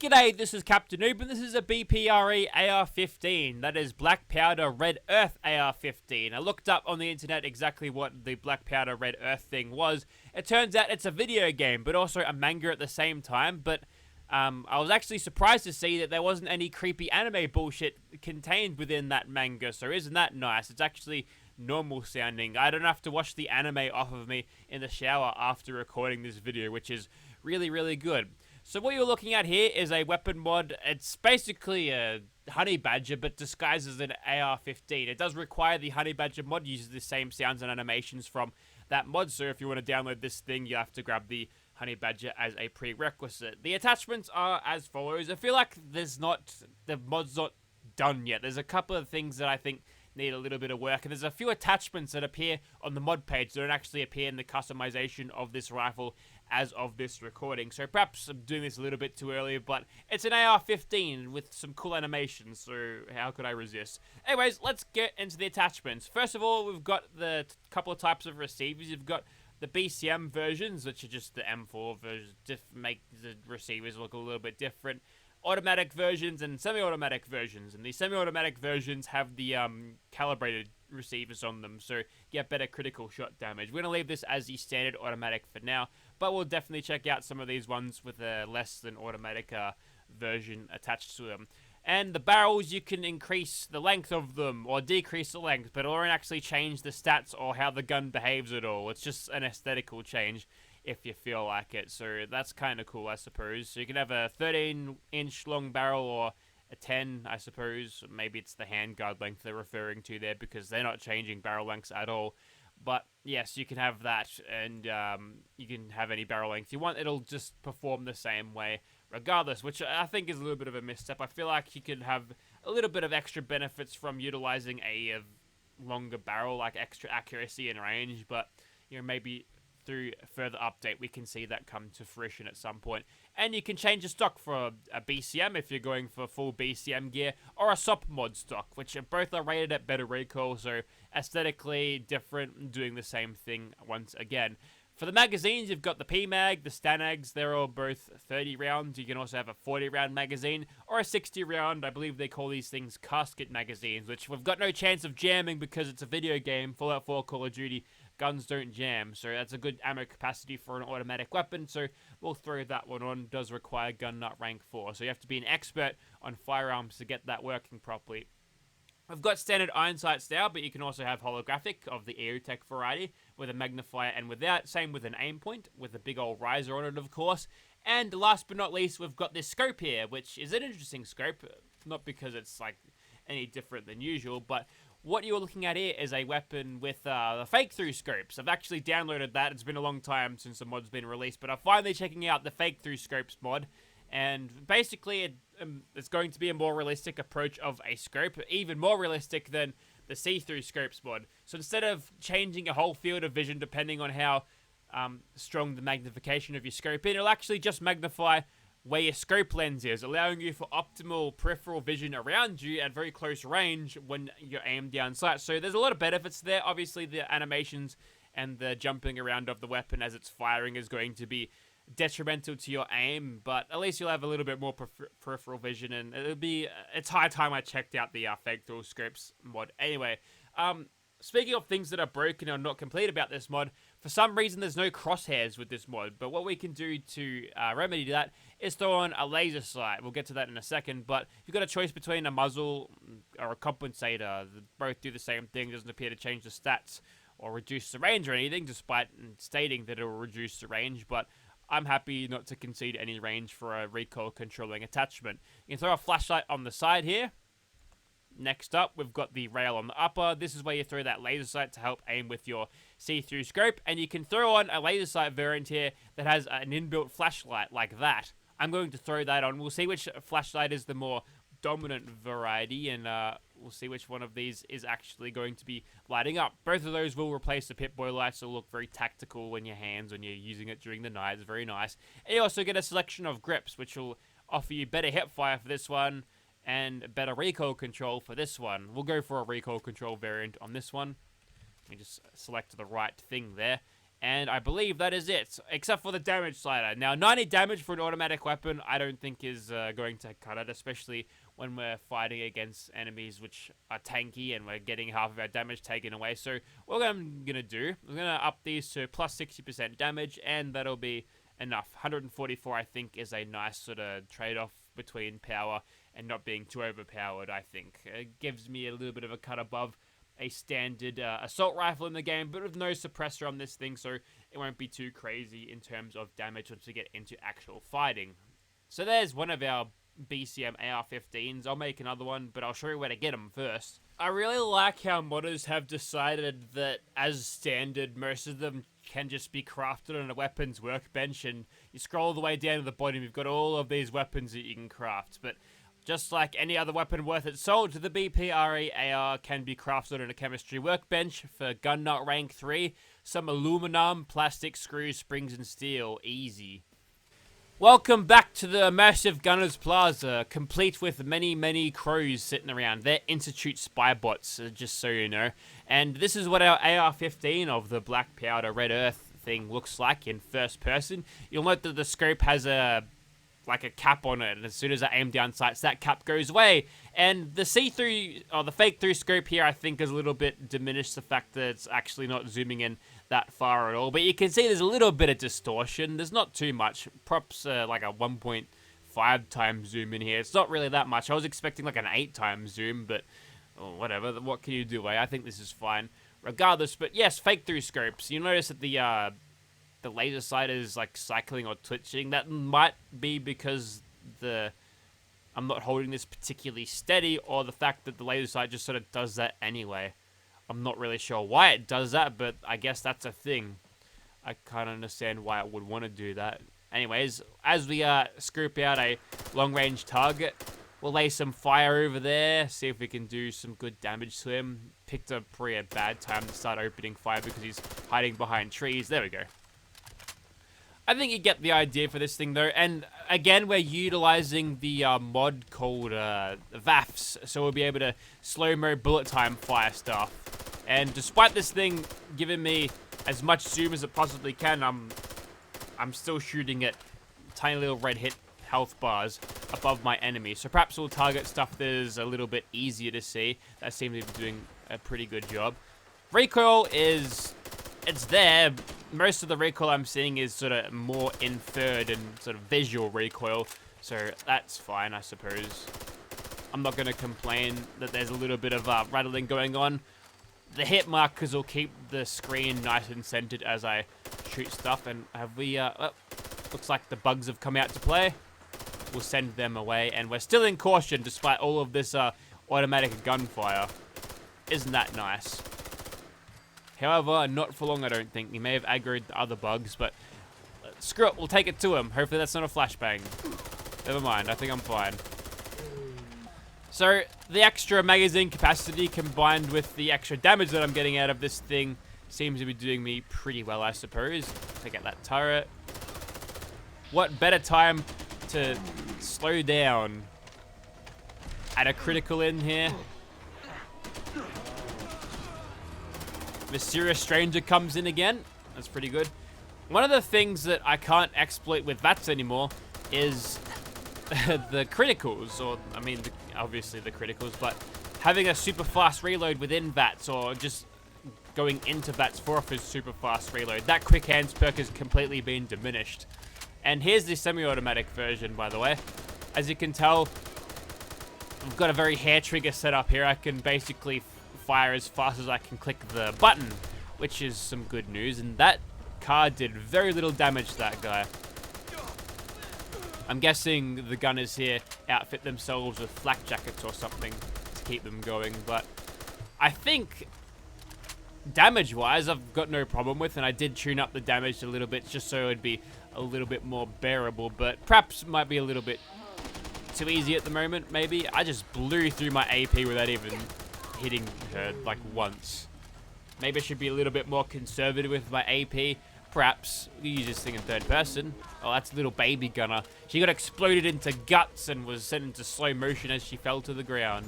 G'day, this is Captainoob, and this is a BPRE AR-15. That is Black Powder Red Earth AR-15. I looked up on the internet exactly what the Black Powder Red Earth thing was. It turns out it's a video game, but also a manga at the same time, but I was actually surprised to see that there wasn't any creepy anime bullshit contained within that manga, so isn't that nice? It's actually normal sounding. I don't have to wash the anime off of me in the shower after recording this video, which is really, really good. So what you're looking at here is a weapon mod. It's basically a honey badger, but disguised as an AR-15. It does require the honey badger mod, uses the same sounds and animations from that mod, so if you want to download this thing, you have to grab the honey badger as a prerequisite. The attachments are as follows. I feel like the mod's not done yet. There's a couple of things that I think need a little bit of work, and there's a few attachments that appear on the mod page that don't actually appear in the customization of this rifle as of this recording. So perhaps I'm doing this a little bit too early, but it's an AR-15 with some cool animations, so how could I resist? Anyways, let's get into the attachments. First of all, we've got the couple of types of receivers. You've got the BCM versions, which are just the M4 versions, just make the receivers look a little bit different. Automatic versions and semi-automatic versions, and the semi-automatic versions have the calibrated receivers on them, so get better critical shot damage. We're going to leave this as the standard automatic for now, but we'll definitely check out some of these ones with a less than automatic version attached to them. And the barrels, you can increase the length of them or decrease the length, but it won't actually change the stats or how the gun behaves at all. It's just an aesthetical change if you feel like it, so that's kind of cool, I suppose. So you can have a 13-inch long barrel or a 10, I suppose. Maybe it's the handguard length they're referring to there, because they're not changing barrel lengths at all. But yes, you can have that, and you can have any barrel length you want. It'll just perform the same way regardless, which I think is a little bit of a misstep. I feel like you could have a little bit of extra benefits from utilizing a longer barrel, like extra accuracy and range, but you know, maybe through further update we can see that come to fruition at some point. And you can change the stock for a BCM if you're going for full BCM gear, or a SOP mod stock, which both are rated at better recoil, so aesthetically different, doing the same thing once again. For the magazines, you've got the PMag, the Stanags. They're all both 30 rounds. You can also have a 40 round magazine or a 60 round. I believe they call these things casket magazines, which we've got no chance of jamming because it's a video game. Fallout 4, Call of Duty, guns don't jam. So that's a good ammo capacity for an automatic weapon. So we'll throw that one on. It does require gun nut rank 4. So you have to be an expert on firearms to get that working properly. I've got standard iron sight style, but you can also have holographic of the Aerotech variety with a magnifier and without. Same with an aim point with a big old riser on it, of course. And last but not least, we've got this scope here, which is an interesting scope. Not because it's like any different than usual, but what you're looking at here is a weapon with the fake through scopes. I've actually downloaded that. It's been a long time since the mod's been released, but I'm finally checking out the fake through scopes mod. And basically, it's going to be a more realistic approach of a scope, even more realistic than the see-through scopes mod. So instead of changing a whole field of vision depending on how strong the magnification of your scope is, it'll actually just magnify where your scope lens is, allowing you for optimal peripheral vision around you at very close range when you're aimed down sight. So there's a lot of benefits there. Obviously, the animations and the jumping around of the weapon as it's firing is going to be detrimental to your aim, but at least you'll have a little bit more peripheral vision, and it's high time I checked out the fake through scopes mod. Anyway, speaking of things that are broken or not complete about this mod, for some reason there's no crosshairs with this mod, but what we can do to remedy that is throw on a laser sight. We'll get to that in a second, but you've got a choice between a muzzle or a compensator. Both do the same thing. It doesn't appear to change the stats or reduce the range or anything, despite stating that it will reduce the range, but I'm happy not to concede any range for a recoil controlling attachment. You can throw a flashlight on the side here. Next up, we've got the rail on the upper. This is where you throw that laser sight to help aim with your see-through scope. And you can throw on a laser sight variant here that has an inbuilt flashlight like that. I'm going to throw that on. We'll see which flashlight is the more dominant variety, and we'll see which one of these is actually going to be lighting up. Both of those will replace the Pip-Boy lights. It'll look very tactical in your hands when you're using it during the night. It's very nice. And you also get a selection of grips, which will offer you better hip fire for this one and better recoil control for this one. We'll go for a recoil control variant on this one. Let me just select the right thing there. And I believe that is it, except for the damage slider. Now, 90 damage for an automatic weapon, I don't think is going to cut it, especially when we're fighting against enemies which are tanky and we're getting half of our damage taken away. So what I'm going to do, I'm going to up these to plus 60% damage, and that'll be enough. 144, I think, is a nice sort of trade-off between power and not being too overpowered, I think. It gives me a little bit of a cut above a standard assault rifle in the game, but with no suppressor on this thing, so it won't be too crazy in terms of damage once we get into actual fighting. So there's one of our BCM AR-15s. I'll make another one, but I'll show you where to get them first. I really like how modders have decided that, as standard, most of them can just be crafted on a weapons workbench, and you scroll all the way down to the bottom, you've got all of these weapons that you can craft, but just like any other weapon worth its salt, the BPRE AR can be crafted on a chemistry workbench for gun nut rank 3. Some aluminum, plastic, screws, springs, and steel. Easy. Welcome back to the Immersive Gunners Plaza, complete with many, many crows sitting around. They're Institute spy bots, just so you know. And this is what our AR-15 of the Black Powder Red Earth thing looks like in first person. You'll note that the scope has a cap on it, and as soon as I aim down sights, that cap goes away. And the see-through, or the fake-through scope here, I think is a little bit diminished, the fact that it's actually not zooming in that far at all. But you can see there's a little bit of distortion. There's not too much. Props like a 1.5 times zoom in here. It's not really that much. I was expecting like an 8 times zoom, but whatever. What can you do? I think this is fine regardless. But yes, fake-through scopes. You notice that the laser sight is like cycling or twitching. That might be because I'm not holding this particularly steady, or the fact that the laser sight just sort of does that anyway. I'm not really sure why it does that, but I guess that's a thing. I can't understand why it would want to do that. Anyways, as we scoop out a long-range target, we'll lay some fire over there, see if we can do some good damage to him. Picked a pretty bad time to start opening fire because he's hiding behind trees. There we go. I think you get the idea for this thing, though. And again, we're utilizing the mod called VAFs, so we'll be able to slow-mo bullet time fire stuff. And despite this thing giving me as much zoom as it possibly can, I'm still shooting at tiny little red hit health bars above my enemy. So perhaps we'll target stuff that is a little bit easier to see. That seems to be doing a pretty good job. Recoil it's there. Most of the recoil I'm seeing is sort of more inferred and sort of visual recoil, so that's fine, I suppose. I'm not going to complain that there's a little bit of rattling going on. The hit markers will keep the screen nice and centered as I shoot stuff, and have we, looks like the bugs have come out to play. We'll send them away, and we're still in caution despite all of this automatic gunfire. Isn't that nice? However, not for long, I don't think. He may have aggroed the other bugs, but screw it, we'll take it to him. Hopefully that's not a flashbang. Never mind, I think I'm fine. So, the extra magazine capacity combined with the extra damage that I'm getting out of this thing seems to be doing me pretty well, I suppose. Take out that turret. What better time to slow down? Add a critical in here. Mysterious Stranger comes in again. That's pretty good. One of the things that I can't exploit with VATS anymore is the criticals, or, I mean, obviously the criticals, but having a super fast reload within VATS, or just going into VATS for a super fast reload. That quick hands perk has completely been diminished. And here's the semi-automatic version, by the way. As you can tell, I've got a very hair trigger set up here. I can basically fire as fast as I can click the button, which is some good news, and that card did very little damage to that guy. I'm guessing the gunners here outfit themselves with flak jackets or something to keep them going, but I think damage-wise I've got no problem with, and I did tune up the damage a little bit just so it'd be a little bit more bearable, but perhaps it might be a little bit too easy at the moment, maybe. I just blew through my AP without even hitting her like once. Maybe I should be a little bit more conservative with my AP. Perhaps use this thing in third person. Oh, that's a little baby gunner. She got exploded into guts and was sent into slow motion as she fell to the ground.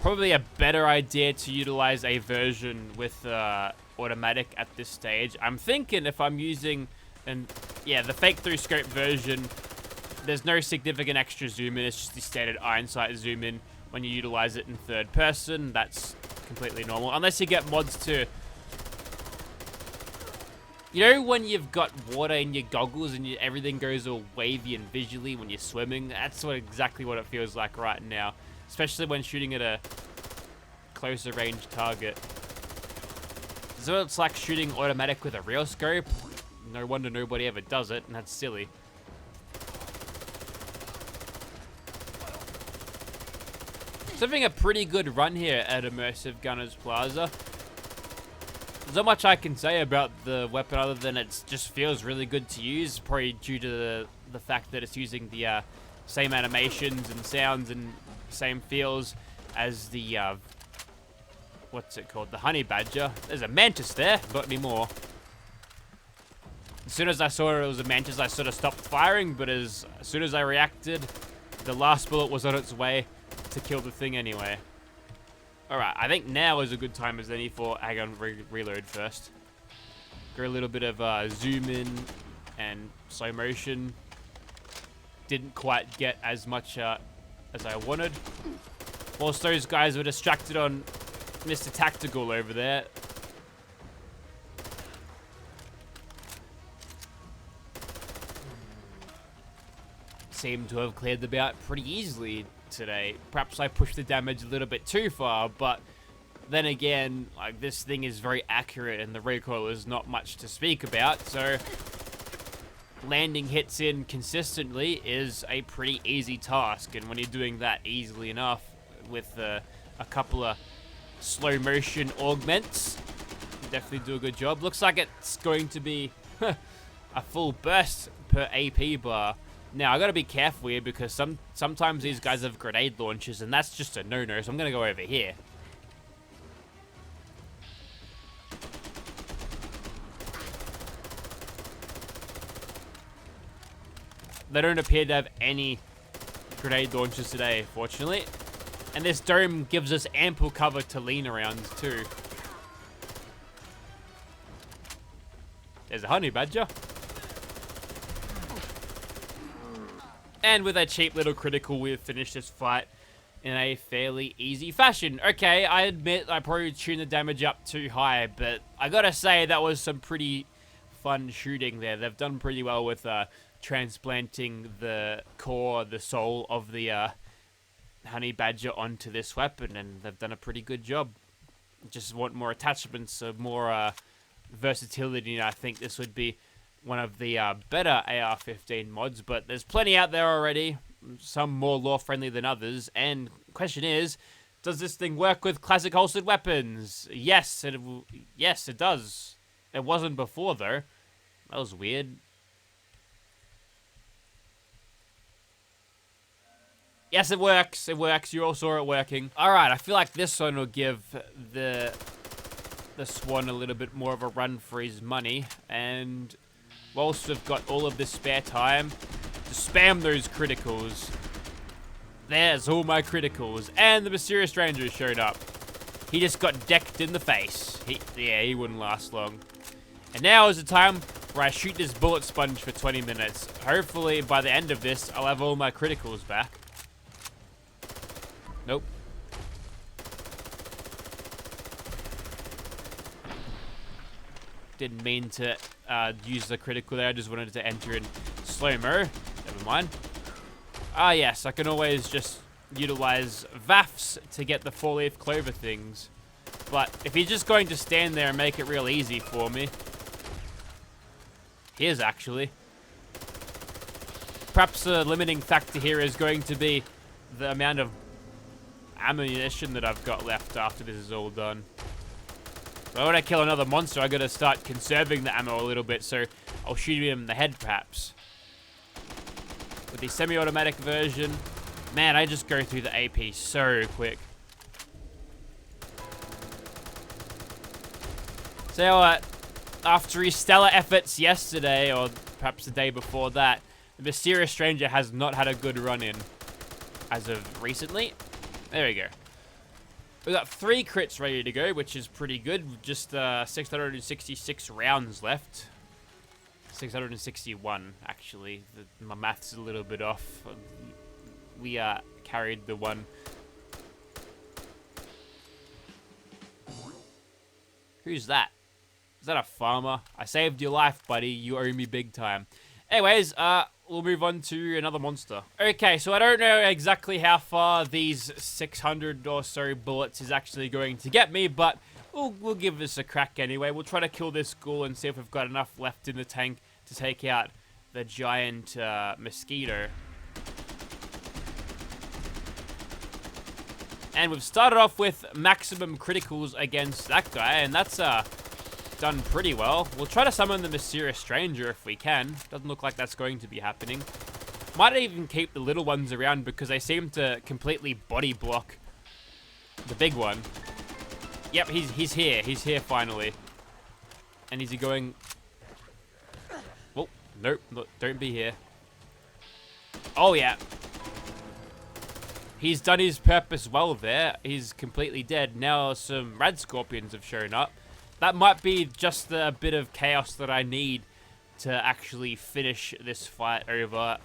probably a better idea to utilize a version with automatic at this stage. I'm thinking if I'm using, the fake through scope version, there's no significant extra zoom in. It's just the standard iron sight zoom in when you utilize it in third person. That's completely normal, unless you get mods to, you know, when you've got water in your goggles and everything goes all wavy and visually when you're swimming. That's exactly what it feels like right now, especially when shooting at a closer range target. So it's like shooting automatic with a real scope. No wonder nobody ever does it, and that's silly. It's having a pretty good run here at Immersive Gunners Plaza. There's not much I can say about the weapon other than it just feels really good to use, probably due to the fact that it's using the same animations and sounds and same feels as the, what's it called? The Honey Badger. There's a Mantis there, not anymore. As soon as I saw it was a Mantis, I sort of stopped firing, but as soon as I reacted, the last bullet was on its way to kill the thing anyway. Alright, I think now is a good time as any for, hang on, reload first. Go a little bit of zoom in and slow motion. Didn't quite get as much as I wanted. Whilst those guys were distracted on Mr. Tactical over there. Seem to have cleared the bout pretty easily today. Perhaps I pushed the damage a little bit too far, but then again, like, this thing is very accurate and the recoil is not much to speak about, so landing hits in consistently is a pretty easy task, and when you're doing that easily enough with a couple of slow motion augments, you definitely do a good job. Looks like it's going to be a full burst per AP bar. Now, I gotta be careful here because sometimes these guys have grenade launchers, and that's just a no-no, so I'm gonna go over here. They don't appear to have any grenade launchers today, fortunately. And this dome gives us ample cover to lean around, too. There's a Honey Badger. And with a cheap little critical, we've finished this fight in a fairly easy fashion. Okay, I admit I probably tuned the damage up too high, but I gotta say that was some pretty fun shooting there. They've done pretty well with transplanting the core, the soul of the Honey Badger onto this weapon, and they've done a pretty good job. Just want more attachments, more versatility, and I think this would be one of the better AR-15 mods, but there's plenty out there already, some more lore-friendly than others, and the question is, does this thing work with classic holstered weapons? Yes, it does. It wasn't before, though. That was weird. Yes, it works. It works. You all saw it working. Alright, I feel like this one will give the Swan a little bit more of a run for his money, and whilst we've got all of this spare time to spam those criticals. There's all my criticals. And the Mysterious Ranger showed up. He just got decked in the face. He wouldn't last long. And now is the time where I shoot this bullet sponge for 20 minutes. Hopefully, by the end of this, I'll have all my criticals back. Nope. Didn't mean to use the critical there. I just wanted to enter in slow-mo. Never mind. Ah, yes. I can always just utilize VAFs to get the four-leaf clover things. But if he's just going to stand there and make it real easy for me. He is, actually. Perhaps the limiting factor here is going to be the amount of ammunition that I've got left after this is all done. So when I kill another monster, I gotta start conserving the ammo a little bit, so I'll shoot him in the head, perhaps. With the semi-automatic version, man, I just go through the AP so quick. So, after his stellar efforts yesterday, or perhaps the day before that, the Mysterious Stranger has not had a good run-in as of recently. There we go. We got 3 crits ready to go, which is pretty good. Just 666 rounds left. 661, actually. My math's a little bit off. We carried the one. Who's that? Is that a farmer? I saved your life, buddy. You owe me big time. Anyways, we'll move on to another monster. Okay, so I don't know exactly how far these 600 or so bullets is actually going to get me, but we'll give this a crack anyway. We'll try to kill this ghoul and see if we've got enough left in the tank to take out the giant mosquito. And we've started off with maximum criticals against that guy, and that's done pretty well. We'll try to summon the Mysterious Stranger if we can. Doesn't look like that's going to be happening. Might even keep the little ones around because they seem to completely body block the big one. Yep, he's here. He's here finally. And is he going... Oh, nope, don't be here. Oh, yeah. He's done his purpose well there. He's completely dead. Now some rad scorpions have shown up. That might be just the bit of chaos that I need to actually finish this fight over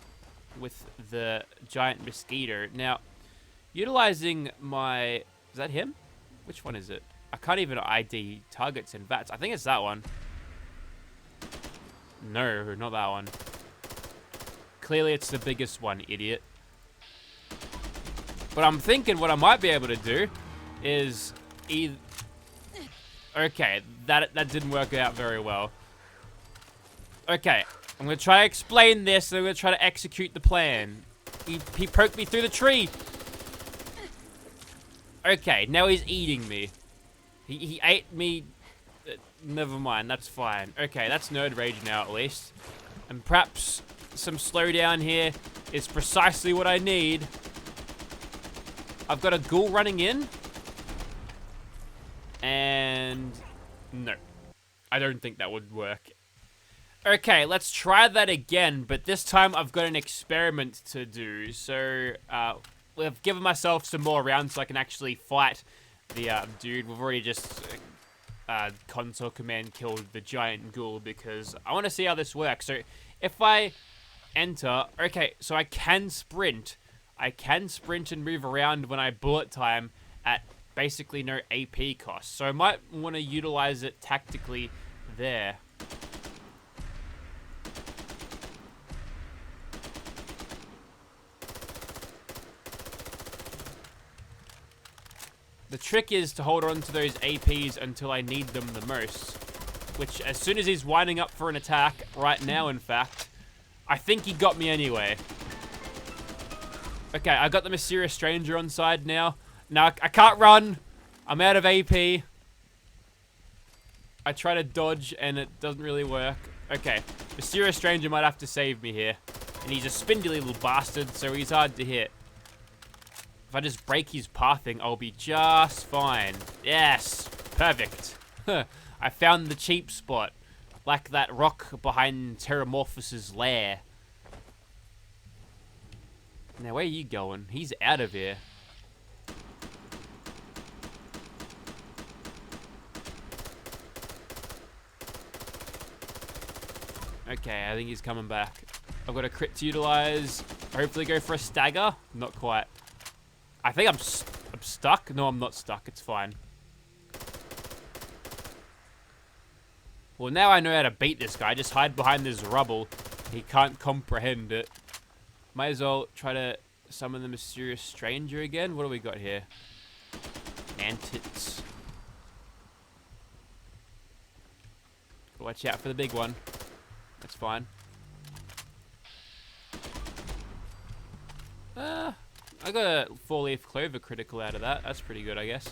with the giant mosquito. Now, utilizing my... Is that him? Which one is it? I can't even ID targets and VATs. I think it's that one. No, not that one. Clearly it's the biggest one, idiot. But I'm thinking what I might be able to do is either... Okay, that didn't work out very well. Okay, I'm going to try to explain this, and I'm going to try to execute the plan. He poked me through the tree. Okay, now he's eating me. He ate me. Never mind, that's fine. Okay, that's nerd rage now at least. And perhaps some slowdown here is precisely what I need. I've got a ghoul running in. And no, I don't think that would work. Okay, let's try that again, but this time I've got an experiment to do. So, I've given myself some more rounds so I can actually fight the dude. We've already just console command killed the giant ghoul because I want to see how this works. So, if I enter, okay, so I can sprint. I can sprint and move around when I bullet time at basically no AP cost. So I might want to utilize it tactically there. The trick is to hold on to those APs until I need them the most. Which, as soon as he's winding up for an attack, right now in fact, I think he got me anyway. Okay, I got the Mysterious Stranger on side now. Now, I can't run. I'm out of AP. I try to dodge, and it doesn't really work. Okay, Mysterious Stranger might have to save me here. And he's a spindly little bastard, so he's hard to hit. If I just break his pathing, I'll be just fine. Yes, perfect. I found the cheap spot. Like that rock behind Terramorphos's lair. Now, where are you going? He's out of here. Okay, I think he's coming back. I've got a crit to utilize. Hopefully go for a stagger. Not quite. I think I'm stuck. No, I'm not stuck. It's fine. Well, now I know how to beat this guy. Just hide behind this rubble. He can't comprehend it. Might as well try to summon the Mysterious Stranger again. What do we got here? Mantids. Watch out for the big one. That's fine. I got a 4-leaf clover critical out of that. That's pretty good, I guess.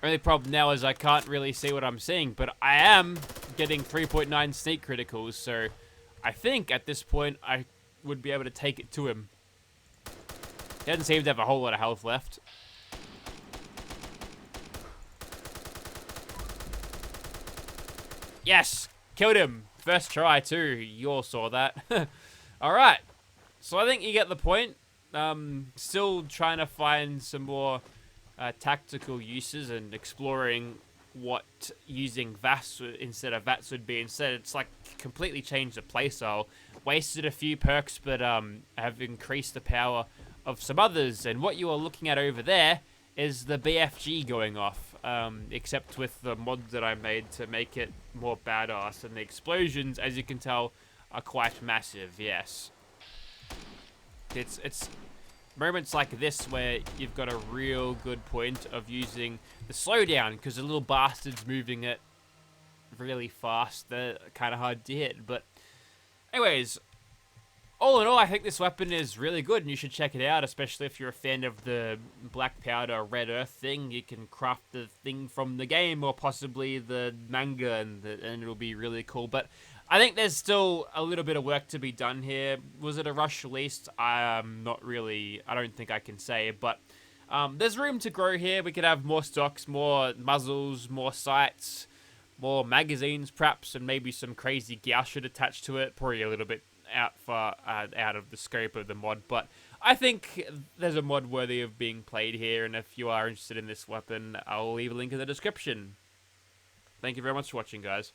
Only problem now is I can't really see what I'm seeing, but I am getting 3.9 sneak criticals, so I think at this point I would be able to take it to him. He doesn't seem to have a whole lot of health left. Yes! Killed him! First try, too. You all saw that. Alright. So I think you get the point. Still trying to find some more tactical uses and exploring what using VAS instead of VATS would be. Instead, it's like completely changed the playstyle. Wasted a few perks, but have increased the power of some others. And what you are looking at over there is the BFG going off, except with the mods that I made to make it more badass. And the explosions, as you can tell, are quite massive, yes. It's moments like this where you've got a real good point of using the slowdown, because the little bastard's moving it really fast. They're kind of hard to hit. But anyways, all in all, I think this weapon is really good, and you should check it out, especially if you're a fan of the Black Powder Red Earth thing. You can craft the thing from the game, or possibly the manga, and it'll be really cool. But I think there's still a little bit of work to be done here. Was it a rush release? Not really. I don't think I can say, but there's room to grow here. We could have more stocks, more muzzles, more sights, more magazines perhaps, and maybe some crazy Gaussian attached to it. Probably a little bit out of the scope of the mod, but I think there's a mod worthy of being played here, and if you are interested in this weapon, I'll leave a link in the description. Thank you very much for watching, guys.